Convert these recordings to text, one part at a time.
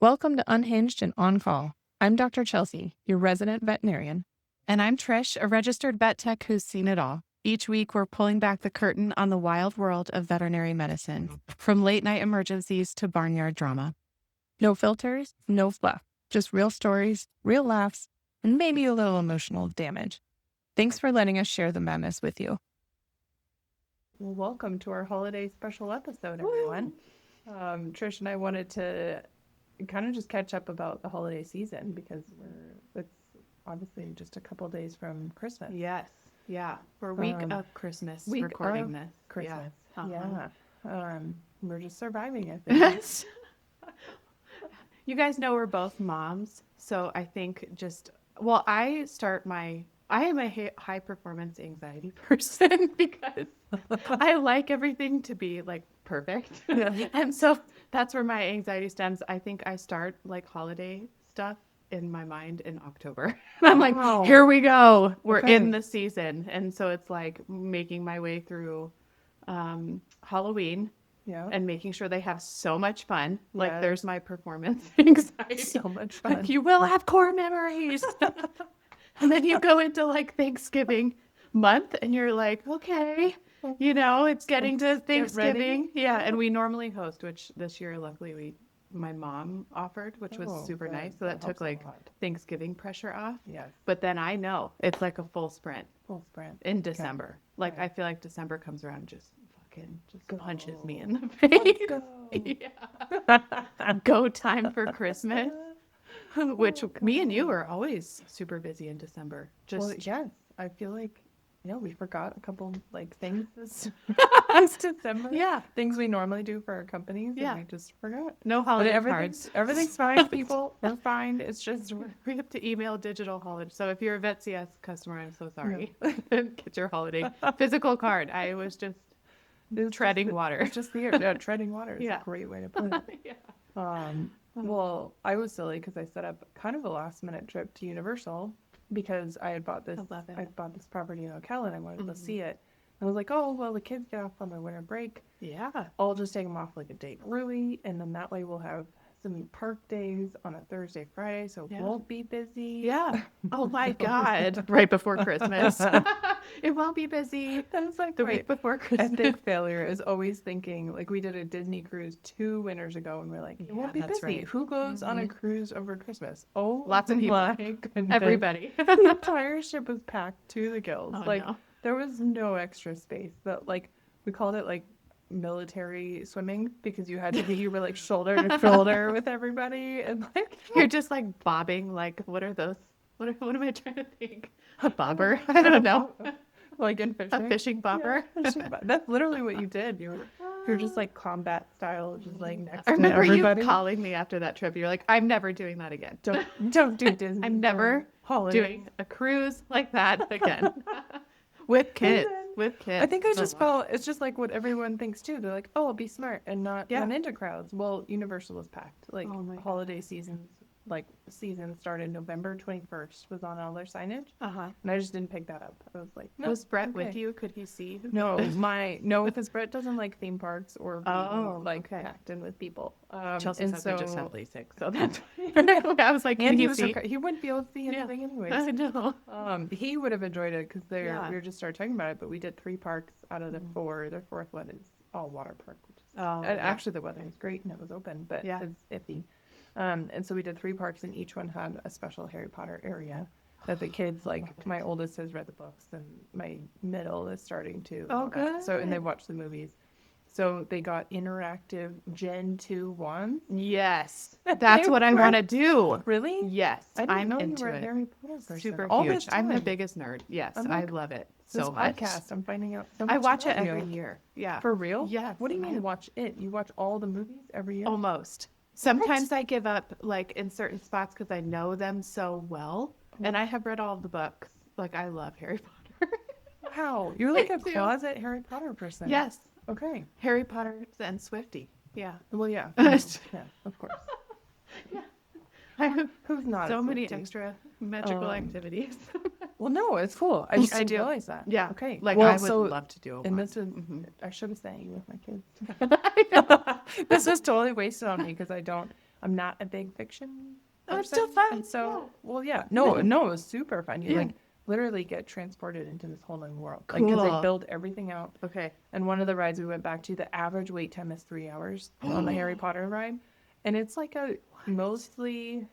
Welcome to Unhinged and On Call. I'm Dr. Chelsea, your resident veterinarian. And I'm Trish, a registered vet tech who's seen it all. Each week, we're pulling back the curtain on the wild world of veterinary medicine, from late night emergencies to barnyard drama. No filters, no fluff, just real stories, real laughs, and maybe a little emotional damage. Thanks for letting us share the madness with you. Well, welcome to our holiday special episode, everyone. Trish and I wanted to kind of just catch up about the holiday season because it's obviously just a couple days from Christmas. Yes. Yeah. We're week of Christmas recording this. Christmas. Yeah. We're just surviving, I think. You guys know we're both moms. So I think I am a high performance anxiety person because I like everything to be like perfect. And so that's where my anxiety stems. I think I start like holiday stuff in my mind in October. I'm like, here we go. We're in the season. And so it's like making my way through Halloween. Yeah. And making sure they have so much fun. Like there's my performance anxiety. So much fun. Like, you will have core memories. And then you go into like Thanksgiving month and you're like, okay, it's getting to Thanksgiving. Yeah. And we normally host, which this year, luckily, my mom offered, which was super nice. So that took like Thanksgiving pressure off. Yes. But then I know it's like a full sprint. In December. Okay. Like I feel like December comes around and just punches me in the face. Yeah. Go time for Christmas. Which me and you are always super busy in December. Yes. I feel like we forgot a couple like things this December. Yeah. Things we normally do for our companies. Yeah. And we just forgot. No holiday cards. Everything's fine, people. We're fine. It's just we have to email digital holiday. So if you're a VetCS customer, I'm so sorry. Get your holiday physical card. I was just treading water. It's just weird. No, treading water is Yeah. a great way to put it. Yeah. Well, I was silly because I set up kind of a last minute trip to Universal because I had bought this. I bought this property in Ocala and I wanted to see it. I was like, oh well, the kids get off on their winter break. Yeah. I'll just take them off like a day early, and then that way we'll have some park days on a Thursday, Friday, so it won't be busy. Yeah. Oh my God. Right before Christmas. It won't be busy. That was like the week before Christmas. Epic failure is always thinking, like we did a Disney cruise 2 winters ago and we're like, it won't be busy. Right. Who goes on a cruise over Christmas? Oh, lots of people. My goodness. Everybody. The entire ship was packed to the gills. Oh, like no. There was no extra space. But like we called it like military swimming because you were like shoulder to shoulder with everybody and like you're just like bobbing. Like what are those? What am I trying to think? A bobber? I don't know. Like in fishing. A fishing bobber. Yeah, that's literally what you did. You're just like combat style, just like next I remember to everybody. you calling me after that trip. You're like, I'm never doing that again. Don't do Disney. I'm never doing a cruise like that again. With kids. I think it's just like what everyone thinks too. They're like, oh, I'll be smart and not run into crowds. Well, Universal was packed. Like holiday seasons, like season started November 21st was on all their signage. And I just didn't pick that up. I was like, no, was Brett with you? Could he see? No, because Brett doesn't like theme parks or packed in with people. Chelsea said we just had LASIK, so that's I was like, and he wouldn't be able to see anything anyways. I know. He would have enjoyed it because we were just started talking about it, but we did 3 parks out of the 4. The 4th one is all water park, which is actually the weather was great and it was open, but it's iffy. And so we did 3 parks and each one had a special Harry Potter area that the kids, like my oldest has read the books and my middle is starting to. Oh, good. So, and they watched the movies. So they got interactive Gen 2 wands. Yes. That's what I want to do. Really? Yes. I'm into you were it. a Harry Potter person. Super all huge. This time. I'm the biggest nerd. Yes. I love it so much. Podcast, I'm finding out so I much watch it about every you. year. Yeah. For real? Yeah. What do you mean watch it? You watch all the movies every year? Almost. Sometimes I give up like in certain spots because I know them so well. And I have read all of the books. Like I love Harry Potter. Wow. You're like a closet Harry Potter person. Yes. Okay. Harry Potter and Swiftie. Yeah. Well, yeah. Yeah, of course. Yeah. Who's not? So many extra magical activities. Well, no, it's cool. I didn't realize that. Yeah. Okay. Like I would love to do it. And this is, I should have sent you with my kids. This is totally wasted on me because I don't I'm not a big fiction Oh, it's person. still fun. And so, Yeah. well, yeah. No, it was super fun. You Yeah. like literally get transported into this whole new world. Like, because they Cool. build everything out. Okay. And one of the rides we went back to, the average wait time is 3 hours on the Harry Potter ride. And it's like mostly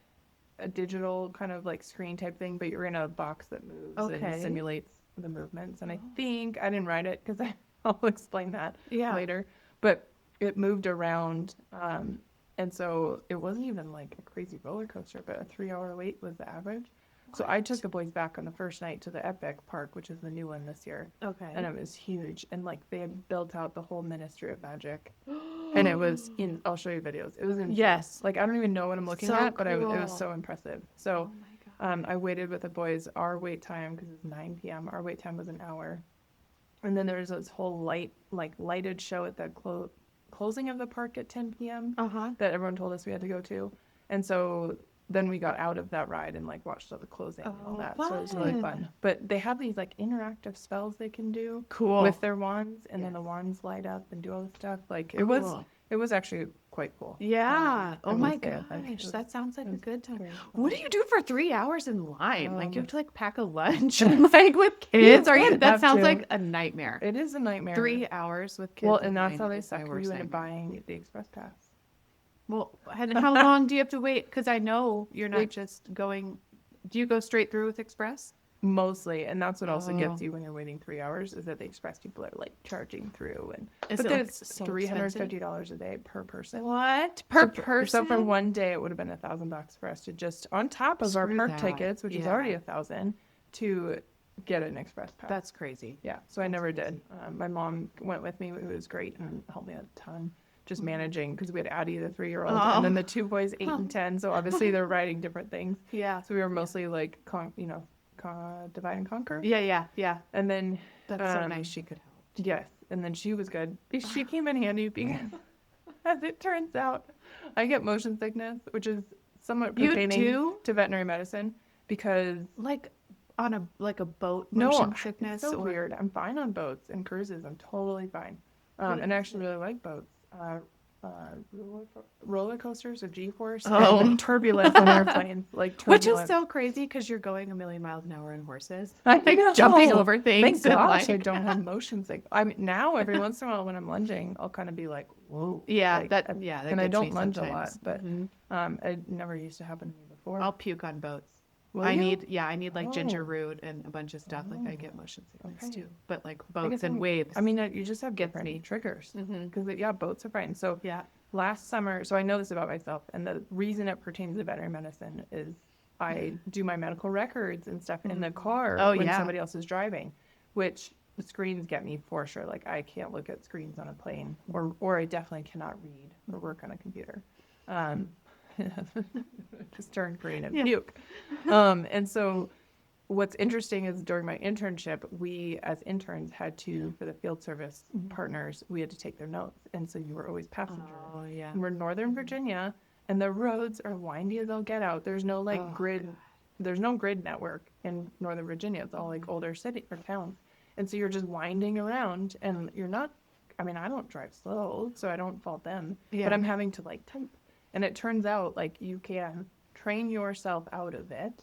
a digital kind of like screen type thing, but you're in a box that moves Okay. and simulates the movements. And I didn't ride it because I'll explain that later. But it moved around. And so it wasn't even like a crazy roller coaster, but a 3 hour wait was the average. So I took the boys back on the first night to the Epic Park, which is the new one this year. Okay. And it was huge. And like they had built out the whole Ministry of Magic. And it was I'll show you videos. It was insane. Yes. Like I don't even know what I'm looking So at, but it cool. was so impressive. So Oh my God. I waited with the boys. Our wait time, because it's 9 p.m., our wait time was an hour. And then there was this whole lighted show at the closing of the park at 10 p.m. That everyone told us we had to go to. And so then we got out of that ride and like watched all the closing and all that. So it was really fun. But they have these like interactive spells they can do with their wands, and then the wands light up and do all this stuff. Like it was actually quite cool. Yeah. Oh my gosh, gosh. That sounds like a good time. great. What do you do for 3 hours in line? Like you have to like pack a lunch and like with kids? That have sounds to. like a nightmare. It is a nightmare. 3 hours with kids. Well, in and that's line how they is my suck you worst into nightmare. buying the express pass. Well, and how long do you have to wait? Because I know you're not just going. Do you go straight through with Express? Mostly, and that's what also gets you when you're waiting 3 hours, is that the express people are like charging through, and Is but it then like it's so $350 a day per person. What? Per So person? for one day, it would have been $1,000 for us to just on top of our Screw park that. tickets, which is Yeah. already $1,000, to get an express pass. That's crazy. Yeah, so I never did. My mom went with me. It was great and helped me a ton. Just managing, because we had Addie, the 3-year-old, and then the two boys, 8 and 10. So obviously they're riding different things. Yeah. So we were mostly like, divide and conquer. Yeah. And then That's so nice she could help. yes, and then she was good. She came in handy because, as it turns out, I get motion sickness, which is somewhat pertaining to veterinary medicine, because Like on a boat no, motion sickness. it's so weird. I'm fine on boats and cruises. I'm totally fine. And I actually really like boats. Roller coasters or G-force, and turbulence on airplanes, like turbulence. Which is so crazy because you're going a million miles an hour in horses. I Like know. jumping over things. Thank gosh and I don't have motion sick. I mean, now every once in a while when I'm lunging, I'll kind of be like, whoa. Yeah, like, that and gets I don't me lunge sometimes. a lot, but it never used to happen to me before. I'll puke on boats. Will I you? need like ginger Oh. root and a bunch of stuff. Like I get motion sickness Okay. too. But like I guess boats and waves. I mean, you just have different me. triggers, because boats are fine. So yeah. last summer, so I know this about myself, and the reason it pertains to veterinary medicine is I do my medical records and stuff in the car when somebody else is driving, which the screens get me for sure. Like I can't look at screens on a plane, or I definitely cannot read or work on a computer. Just turn green and puke. And so what's interesting is during my internship, we as interns had to, for the field service partners, we had to take their notes. And so you were always passenger. Oh yeah. And we're in Northern Virginia, and the roads are windy as all get out. There's no grid. God. There's no grid network in Northern Virginia. It's all like older city or towns. And so you're just winding around, and you're not, I mean, I don't drive slow, so I don't fault them, but I'm having to like type. And it turns out like you can train yourself out of it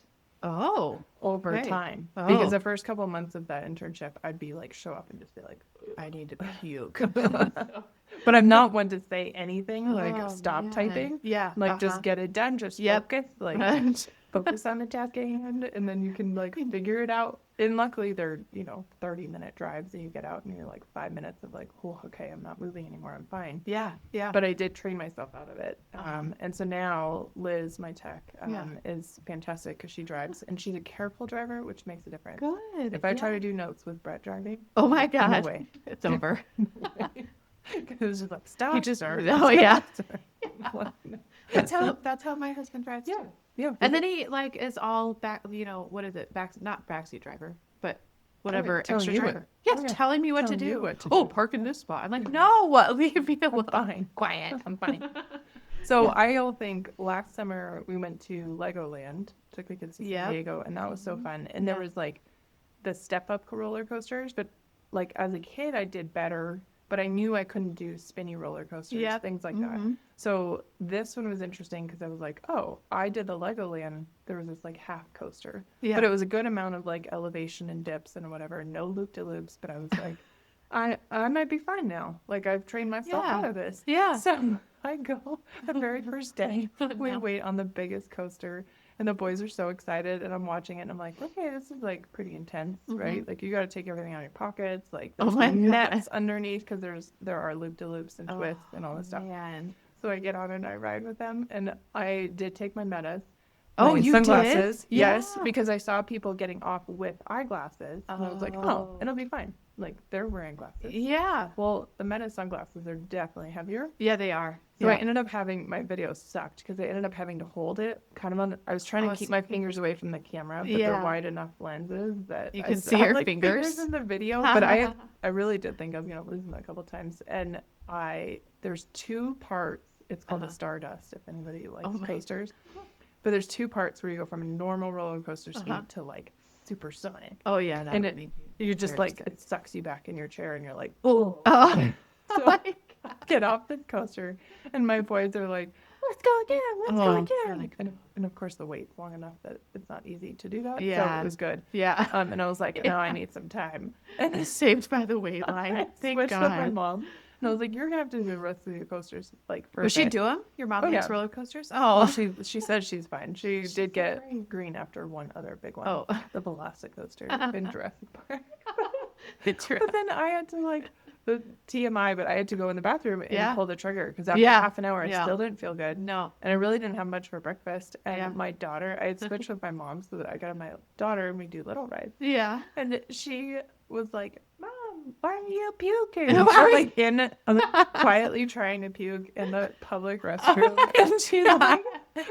over time. Because the first couple of months of that internship, I'd be like, show up and just be like, I need to puke. but I'm not one to say anything like stop typing. Yeah. Like just get it done. Just focus. Like focus on the task at hand, and then you can like figure it out. And luckily they're 30-minute drives, and you get out and you're like 5 minutes of like, oh, okay, I'm not moving anymore, I'm fine. Yeah. But I did train myself out of it. And so now Liz, my tech, is fantastic because she drives, and she's a careful driver, which makes a difference. Good. If I try to do notes with Brett driving, oh my God, no way. it's over. It was just like, stop. He just, sir. oh yeah. That's That's how my husband drives. Yeah. Too. Yeah. And then he like is all back. What is it? Not backseat driver, but whatever telling extra you driver. what- Yes, telling me what to telling you do. what to Oh, do. park in this spot. I'm like, no, leave me alone. Fine. Quiet. I'm fine. So I think last summer we went to Legoland, took the kids to San Diego, and that was so fun. And there was like the step up roller coasters, but like as a kid I did better but I knew I couldn't do spinny roller coasters, Yep. things like that. So this one was interesting because I was like, oh, I did the Legoland. There was this like half coaster, Yeah. but it was a good amount of like elevation and dips and whatever. No loop-de-loops, but I was like, I might be fine now. Like I've trained myself Yeah. out of this. Yeah. So I go the very first day. We wait on the biggest coaster, and the boys are so excited, and I'm watching it, and I'm like, okay, this is like pretty intense, right? Like you got to take everything out of your pockets, like Oh there's my nets underneath because there are loop-de-loops and twists and all this stuff. Man. So I get on and I ride with them, and I did take my metas. Oh, my you sunglasses, did? yes, Yeah. because I saw people getting off with eyeglasses, and I was like, oh, Oh. it'll be fine. Like they're wearing glasses. Yeah. Well, the Meta sunglasses are definitely heavier. Yeah, they are. So Yeah. I ended up having, my video sucked because I ended up having to hold it kind of on, I was trying to keep my fingers away from the camera, but they're wide enough lenses that You I can still see have, your like, fingers. in the video. But I really did think I was going to lose them a couple times. And there's two parts. It's called a Stardust, if anybody likes coasters. But there's two parts where you go from a normal roller coaster speed to like supersonic. Oh yeah, that And would be you just very like, it sucks you back in your chair and you're like, oh. so get off the coaster. And my boys are like, let's go again. Let's go again. Like, and of course the wait's long enough that it's not easy to do that. Yeah. So it was good. Yeah. And I was like, no, I need some time. And Saved by the wait line. Thank switched with my God. mom. And I was like, you're gonna have to do the rest of the coasters like for Was a she bit. do them? Your mom Oh, likes yeah. roller coasters? Well, Oh. she said she's fine. She did get green after one other big one. Oh. The Velocicoaster in Jurassic Park. It's But then I had to like the TMI, but I had to go in the bathroom and pull the trigger because after half an hour I still didn't feel good. No. And I really didn't have much for breakfast. And my daughter, I had switched with my mom so that I got my daughter and we do little rides. Yeah. And she was like, Mom, why are you puking? Why She's are like quietly trying to puke in the public restroom. And she's like,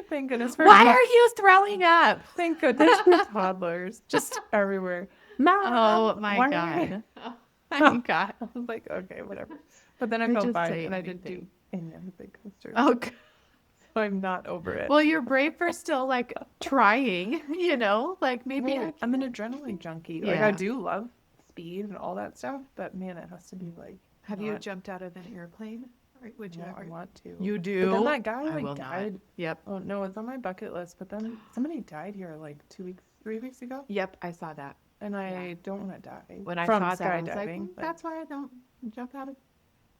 thank goodness for Why are you throwing up? Thank goodness for toddlers just everywhere. Mom, Oh my why are God. you-" Oh my God. I was like, okay, whatever. But then I We felt just fine say and I didn't do anything. any of the big coasters. Oh, God. So I'm not over it. Well, you're brave for still like trying, you know, like maybe. Well, I'm an adrenaline junkie. Like Yeah. I do love speed and all that stuff, but man, it has to be like. Have you not- jumped out of an airplane? Or would you No, I ever? want to. You But do? then that guy I will like not. died. Yep. Oh no, it's on my bucket list. But then somebody died here like 3 weeks ago, Yep, I saw that. and I don't want to die. When I from saw that, I was like, skydiving. that's why I don't jump out of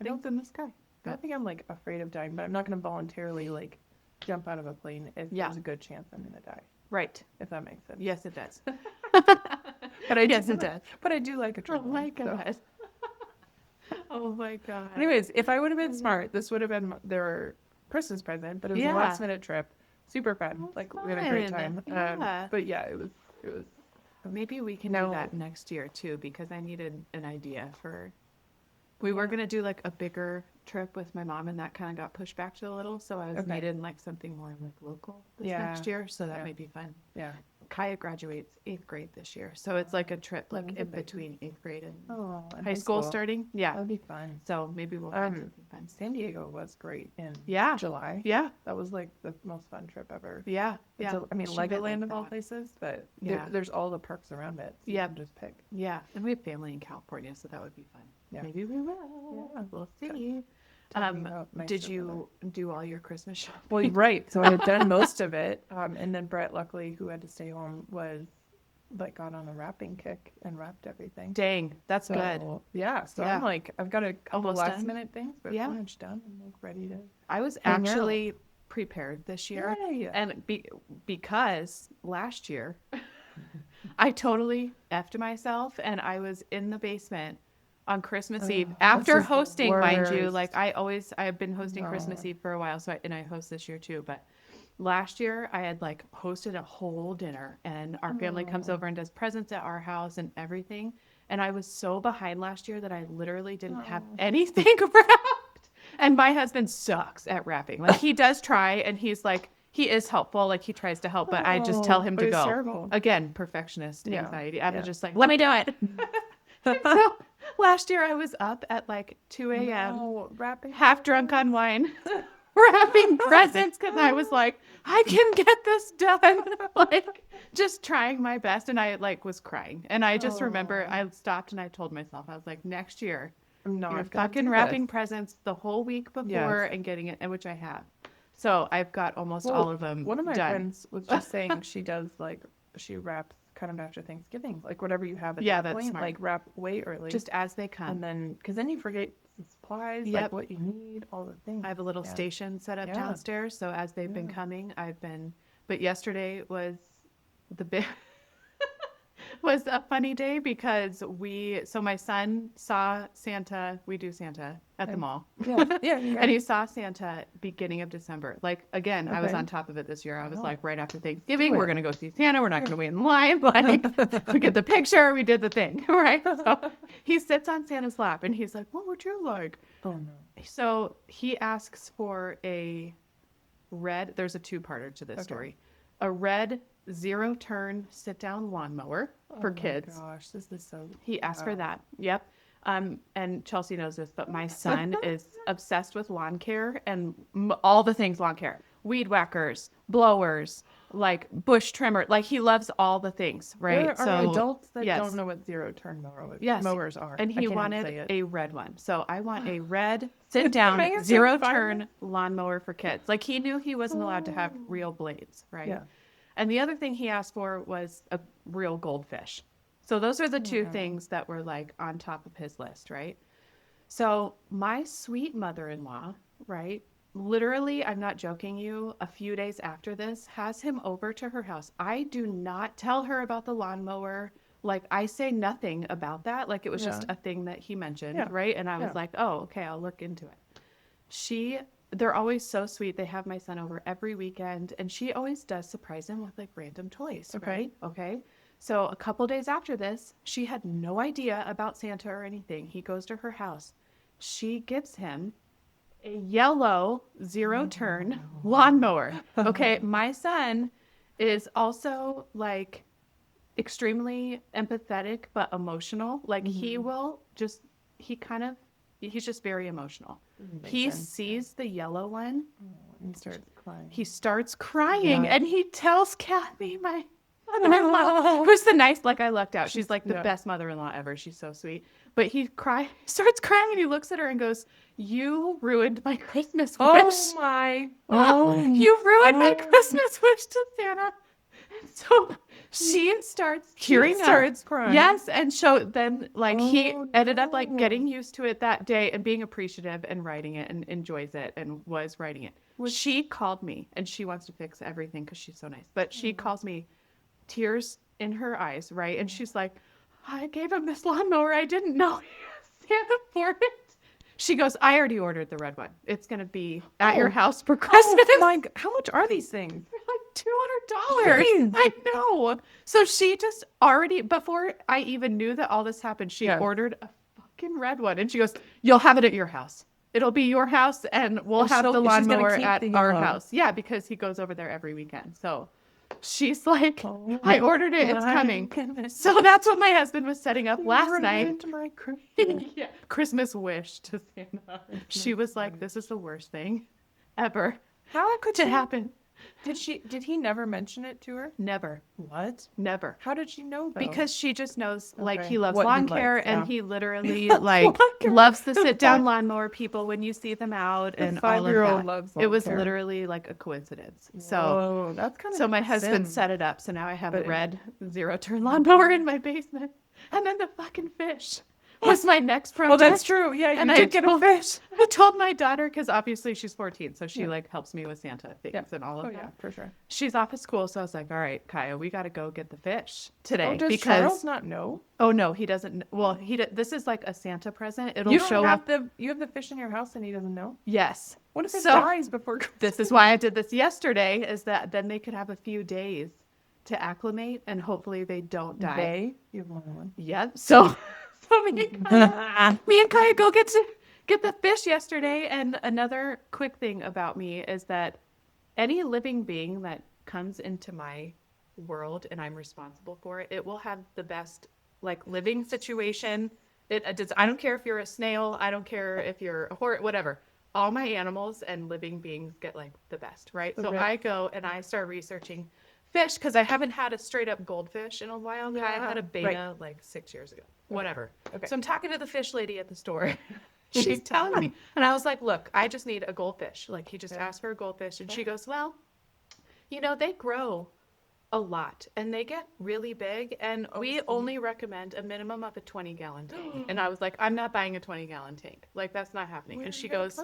things in the sky. I But- don't think I'm like afraid of dying, but I'm not going to voluntarily like jump out of a plane if there's a good chance I'm going to die. Right. If that makes sense. Yes, it does. But I Yes, do, it does. But I do like Oh adrenaline. my so. God. Oh my God. Anyways, if I would have been smart, this would have been their Christmas present. But it was a last minute trip, super fun. Oh, Like we had a great fun. time. Yeah. But yeah, it was. Maybe we can No. do that next year too, because I needed an idea for. We were gonna do like a bigger trip with my mom, and that kind of got pushed back to a little. So I was Okay. needed like something more like local this Yeah. next year. So that Yeah. might be fun. Yeah. Kaya graduates 8th grade this year, so it's like a trip like that's in big. between 8th grade and Oh, and high school starting. Yeah. That'd be fun. So maybe we'll find something fun. San Diego was great in Yeah. July. Yeah. That was like the most fun trip ever. Yeah. It's Yeah. I mean, She meant like Legoland of all that. places, but Yeah. there's all the parks around it. So Yep. You can just pick. Yeah. And we have family in California, so that would be fun. Yeah. Maybe we will. Yeah. We'll see. Talking about nicer Did weather. you do all your Christmas shopping? Well, right. So I had done most of it. And then Brett, luckily, who had to stay home, got on a wrapping kick and wrapped everything. Dang, that's good. So, yeah. So Yeah. I'm like, I've got a couple Almost last done? minute things, but Yeah. pretty much done. I'm like ready to. I was hang out. actually prepared this year. Yay. And because last year I totally effed myself and I was in the basement on Christmas Eve after just the hosting, mind you. worst. Like I've been hosting Christmas Eve for a while, so I host this year too. But last year I had like hosted a whole dinner and our family comes over and does presents at our house and everything. And I was so behind last year that I literally didn't have anything wrapped. And my husband sucks at wrapping. Like he does try and he's like, he is helpful. Like he tries to help, but I just tell him but to it's go. terrible. Again, perfectionist Yeah. anxiety. I'm Yeah. just like, let me do it. So last year I was up at like 2 a.m. Oh, wrapping. half drunk on wine, wrapping presents because I was like, I can get this done. Like just trying my best. And I like was crying. And I just remember I stopped and I told myself, I was like, next year No, You're I've got to fucking do wrapping this. presents the whole week before Yes. and getting it, and which I have. So I've got almost all Well, of them one of my done. friends was just saying she does like she wraps kind of after Thanksgiving, like whatever you have at Yeah, that that's point, smart. like wrap way early, Just as they come. and then because then you forget the supplies, Yep. like what you need, all the things. I have a little Yeah. station set up Yeah. downstairs, so as they've been Yeah. coming, but yesterday was the big was a funny day because so my son saw Santa, we do Santa at the Okay. mall. Yeah. And he saw Santa beginning of December. Like, again, I was Okay. on top of it this year. I was Wow. like, right after Thanksgiving, Do we're it. going to go see Santa. We're not going to wait in line. Like, we get the picture. We did the thing, right? So he sits on Santa's lap and he's like, what would you like? Oh no. So he asks for there's a two-parter to this story. A red zero-turn sit-down lawnmower for kids. Oh my gosh, this is so. He asked for wow. that. Yep. And Chelsea knows this, but my son is obsessed with lawn care and all the things lawn care. Weed whackers, blowers, like bush trimmer. Like he loves all the things, right? There are adults that yes. don't know what zero-turn Yes. mowers are. And I he can't even wanted say it. a red one. So I want a red sit-down Amazing. zero-turn lawnmower for kids. Like he knew he wasn't allowed to have real blades, right? Yeah. And the other thing he asked for was a real goldfish. So those are the two Yeah. things that were like on top of his list, right? So my sweet mother-in-law, right? Literally, I'm not joking you, a few days after this, has him over to her house. I do not tell her about the lawnmower. Like I say nothing about that. Like it was just Yeah. a thing that he mentioned, Yeah. right? And I was Yeah. like, oh, okay, I'll look into it. They're always so sweet. They have my son over every weekend, and she always does surprise him with like random toys. Okay. Right? Okay. So a couple days after this, she had no idea about Santa or anything. He goes to her house. She gives him a yellow zero-turn lawnmower. Okay. My son is also like extremely empathetic but emotional. Like he's just very emotional. Makes He sense. sees the yellow one. He starts crying. He starts crying Yeah. and he tells Kathy, my mother-in-law, who's the nice, like I lucked out. She's like the Yeah. best mother-in-law ever. She's so sweet. But starts crying and he looks at her and goes, you ruined my Christmas wish. my. You ruined my Christmas wish to Santa. And so she starts tearing up. starts crying. Yes, and then like he Oh, ended up like no. getting used to it that day and being appreciative and writing it and enjoys it and was writing it. She called me and she wants to fix everything because she's so nice. But she calls me, tears in her eyes, right? And she's like, I gave him this lawnmower. I didn't know he can't afford it. She goes, I already ordered the red one. It's going to be at your house for Christmas. Oh my! How much are these things? They're like $200. I know. So she just already, before I even knew that all this happened, she Yeah. ordered a fucking red one. And she goes, you'll have it at your house. It'll be your house and we'll have the she's gonna lawnmower keep at the our yellow. house. Yeah, because he goes over there every weekend. So she's like, Oh I ordered it. It's my coming. goodness. So that's what my husband was setting up last night. Ruined my Christmas. Yeah. Christmas wish to Santa. She was like, this is the worst thing ever How could to she happen. Did he never mention it to her? Never. What? Never. How did she know though? Because she just knows, like, Okay. he loves What he lawn likes, care and yeah. he literally, like, care. loves the sit-down lawnmower people when you see them out and all of 5-year-old that. loves It lawn was care. literally like a coincidence. So, Whoa, that's kind of so my husband sin. set it up. So now I have a But- red zero-turn lawnmower in my basement. And then the fucking fish was my next project. Well, that's true. Yeah, you And did get a fish. I told my daughter, because obviously she's 14, so she like helps me with Santa things and all of Oh that. yeah, for sure. She's off at school, so I was like, all right, Kaya, we got to go get the fish today. Oh, does because Charles not know? Oh no, he doesn't. Well, this is like a Santa present. It'll You show don't up. have you have the fish in your house and he doesn't know? Yes. What if it So- dies before Christmas? This is why I did this yesterday. Is that then they could have a few days to acclimate, and hopefully they don't die. You have one. Yep. So me and Kaya go get the fish yesterday. And another quick thing about me is that any living being that comes into my world and I'm responsible for it, it will have the best like living situation. I don't care if you're a snail. I don't care if you're a horse, whatever. All my animals and living beings get like the best, right? So Okay. I go and I start researching fish because I haven't had a straight up goldfish in a while. I had a beta Right. like 6 years ago. Whatever. Okay. So I'm talking to the fish lady at the store. She's telling me, and I was like, look, I just need a goldfish. Like he just asked for a goldfish, and she goes, well, they grow a lot and they get really big, and we only recommend a minimum of a 20-gallon tank. And I was like, I'm not buying a 20-gallon tank. Like that's not happening. And she goes,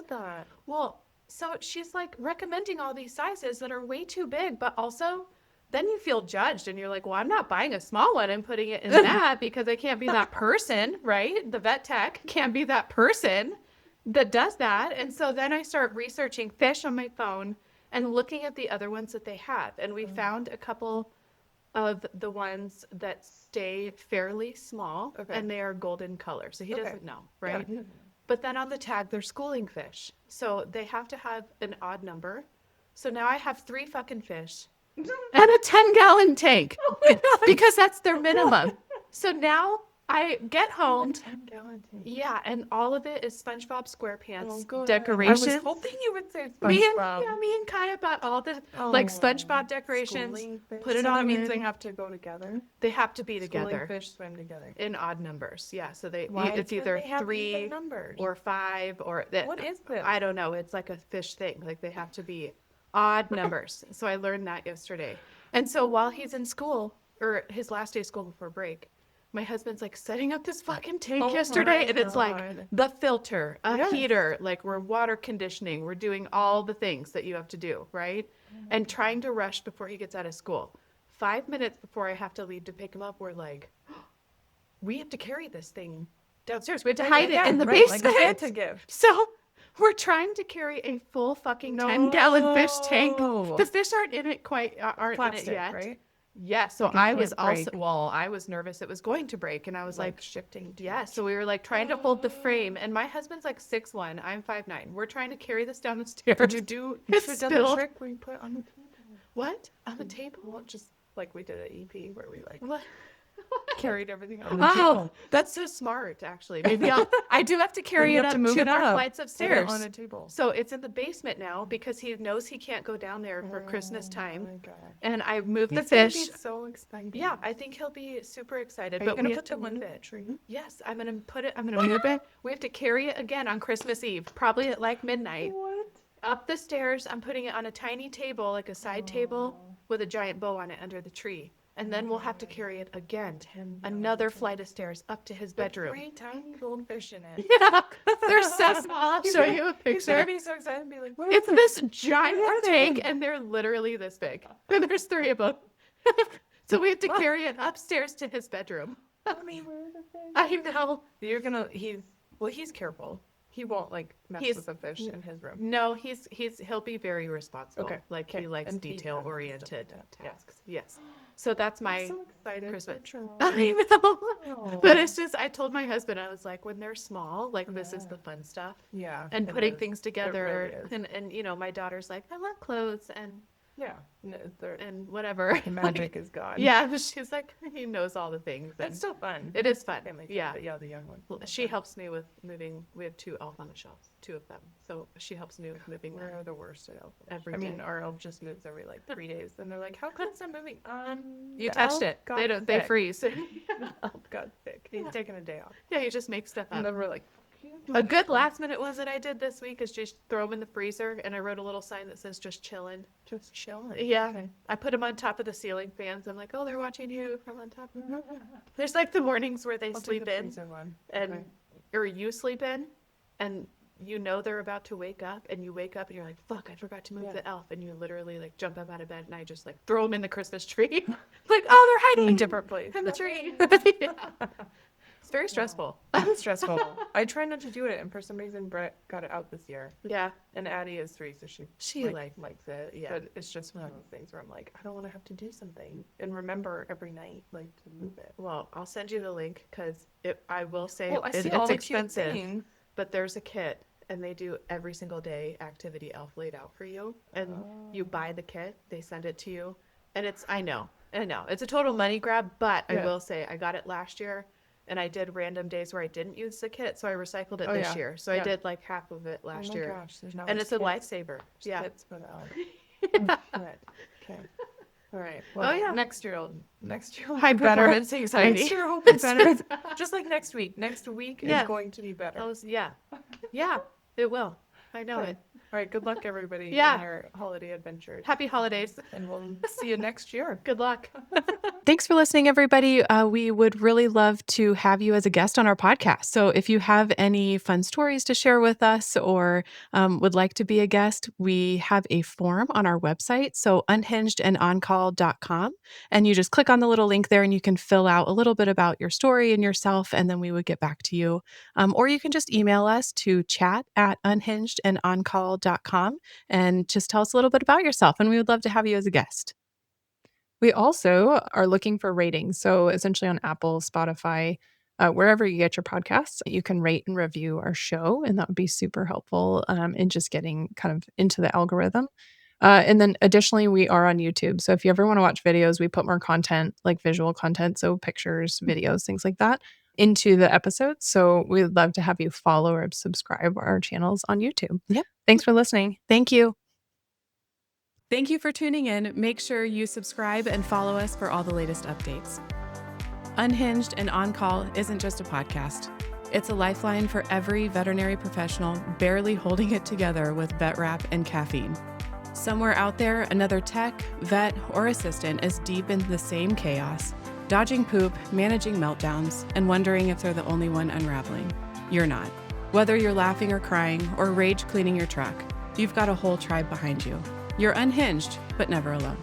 well, so she's like recommending all these sizes that are way too big, but also then you feel judged and you're like, well, I'm not buying a small one and putting it in that because I can't be that person, right? The vet tech can't be that person that does that. And so then I start researching fish on my phone and looking at the other ones that they have. And we found a couple of the ones that stay fairly small and they are golden color. So he doesn't know, right? Yeah. But then on the tag, they're schooling fish. So they have to have an odd number. So now I have 3 fucking fish and a 10-gallon tank because that's their minimum. So now I get home. 10-gallon tank. Yeah, and all of it is SpongeBob SquarePants I decorations. was hoping you would say Me SpongeBob. and Kaya bought all the like SpongeBob decorations. Put it So on. that means they have to go together. They have to be Schooling together fish swim together. in odd numbers. Yeah, so Why it's do either they have 3 even numbers? or 5 or What is this? I don't know. It's like a fish thing. Like they have to be odd numbers. So I learned that yesterday. And so while he's in school or his last day of school before break, my husband's like setting up this fucking tank yesterday, and it's like the filter, a heater, like we're water conditioning, we're doing all the things that you have to do, right? And trying to rush before he gets out of school. 5 minutes before I have to leave to pick him up, we're like, we have to carry this thing downstairs. We have to hide it in the basement. Like a Santa gift. So we're trying to carry a full fucking 10-gallon fish tank. The fish aren't in it Plastic, in it yet. right? Yeah, so Like it I was can't break. I was nervous it was going to break, and I was like shifting. yeah, so we were like trying to hold the frame, and my husband's like 6'1", I'm 5'9". We're trying to carry this down the stairs. Could you do? You It's should have done the spilled. trick where you put it on the table. What? On the table? Well, just like we did at EP, where we like What? carried everything on the table. Oh, that's so smart, actually. Maybe I do have to carry You it have up to move 2 it more up. flights Put it upstairs. on a table. So it's in the basement now because he knows he can't go down there for Christmas time. Oh my God. And I moved the He's gonna fish. be so excited. Yeah, I think he'll be super excited. Are you but gonna we put have them to in move the it. tree? Yes, I'm gonna put it. I'm gonna move it. We have to carry it again on Christmas Eve, probably at like midnight. What? Up the stairs. I'm putting it on a tiny table, like a side table, with a giant bow on it under the tree. And then we'll have to carry it again, another flight of stairs up to his bedroom. 3 tiny goldfish in it. Yeah, they're so small. I'll show you a He's gonna picture. be so excited and be like, "What It's is this giant tank, and they're literally this big. And there's 3 of them. So we have to carry it upstairs to his bedroom. Mommy, where are the fish?" I know. He's careful. He won't like mess He's- with the fish in his room. No, he'll be very responsible. Okay. Like he likes And feed them and detail oriented stuff like that. tasks. Yes. So that's my I'm so excited. Christmas. for I know. But it's just I told my husband, I was like, when they're small, like this is the fun stuff. Yeah. And it putting is. things It together, really is. and my daughter's like, I love clothes and Yeah. No, whatever. the magic is gone. Yeah, but she's like, he knows all the things. It's still fun. It is fun. Family fun, Yeah. but yeah, the young one. She helps me with moving. We have 2 elves on the shelves, 2 of them. So she helps me with moving them We're the worst at elf. every I mean, day. our elf just moves every like 3 days, and they're like, "How come it's not moving?" You The touched elf it. got They don't. They sick. freeze. The elf got sick. He's taking a day off. Yeah, you just make stuff And up. then we're like, A good last minute one that I did this week is just throw them in the freezer, and I wrote a little sign that says "just chilling." just chilling. Yeah, Okay. I put them on top of the ceiling fans. I'm like, oh, they're watching you from on top. There's like the mornings where they I'll take sleep the in, freezer one. and Okay. or you sleep in, and you know they're about to wake up, and you wake up and you're like, fuck, I forgot to move the elf, and you literally like jump up out of bed, and I just like throw them in the Christmas tree, like, oh, they're hiding different place. in the tree. Yeah. It's very stressful. It's stressful. I try not to do it, and for some reason Brett got it out this year. Yeah, And Addie is 3, so She likes it. yeah. But it's just one of those things where I'm like, I don't want to have to do something and remember every night like to move it. Well, I'll send you the link because I will say Well, I see it's all the cute expensive, things. but there's a kit and they do every single day activity elf laid out for you, and you buy the kit, they send it to you, and I know, it's a total money grab, but I Yeah. will say I got it last year. And I did random days where I didn't use the kit, so I recycled it this yeah. year. So Yeah. I did like half of it Oh last my year. gosh, there's no And it's a lifesaver. Yeah. Kits for the elf. Okay. All right. Well, yeah. next year will High be better. performance anxiety. Next year will be better. Just like next week. Next week Yeah. is going to be better. Yeah. Yeah, it will. I know it. All right. Good luck, everybody, Yeah. in your holiday adventures. Happy holidays. And we'll see you next year. Good luck. Thanks for listening, everybody. We would really love to have you as a guest on our podcast. So if you have any fun stories to share with us or would like to be a guest, we have a form on our website. So unhingedandOnCall.com. And you just click on the little link there and you can fill out a little bit about your story and yourself, and then we would get back to you. Or you can just email us to chat@unhingedandOnCall.com and just tell us a little bit about yourself. And we would love to have you as a guest. We also are looking for ratings. So essentially on Apple, Spotify, wherever you get your podcasts, you can rate and review our show. And that would be super helpful in just getting kind of into the algorithm. And then additionally, we are on YouTube. So if you ever want to watch videos, we put more content, like visual content, so pictures, videos, things like that, into the episodes. So we'd love to have you follow or subscribe our channels on YouTube. Yep. Thanks for listening. Thank you. Thank you for tuning in. Make sure you subscribe and follow us for all the latest updates. Unhinged and On Call isn't just a podcast. It's a lifeline for every veterinary professional barely holding it together with vet wrap and caffeine. Somewhere out there, another tech, vet, or assistant is deep in the same chaos, dodging poop, managing meltdowns, and wondering if they're the only one unraveling. You're not. Whether you're laughing or crying or rage cleaning your truck, you've got a whole tribe behind you. You're unhinged, but never alone.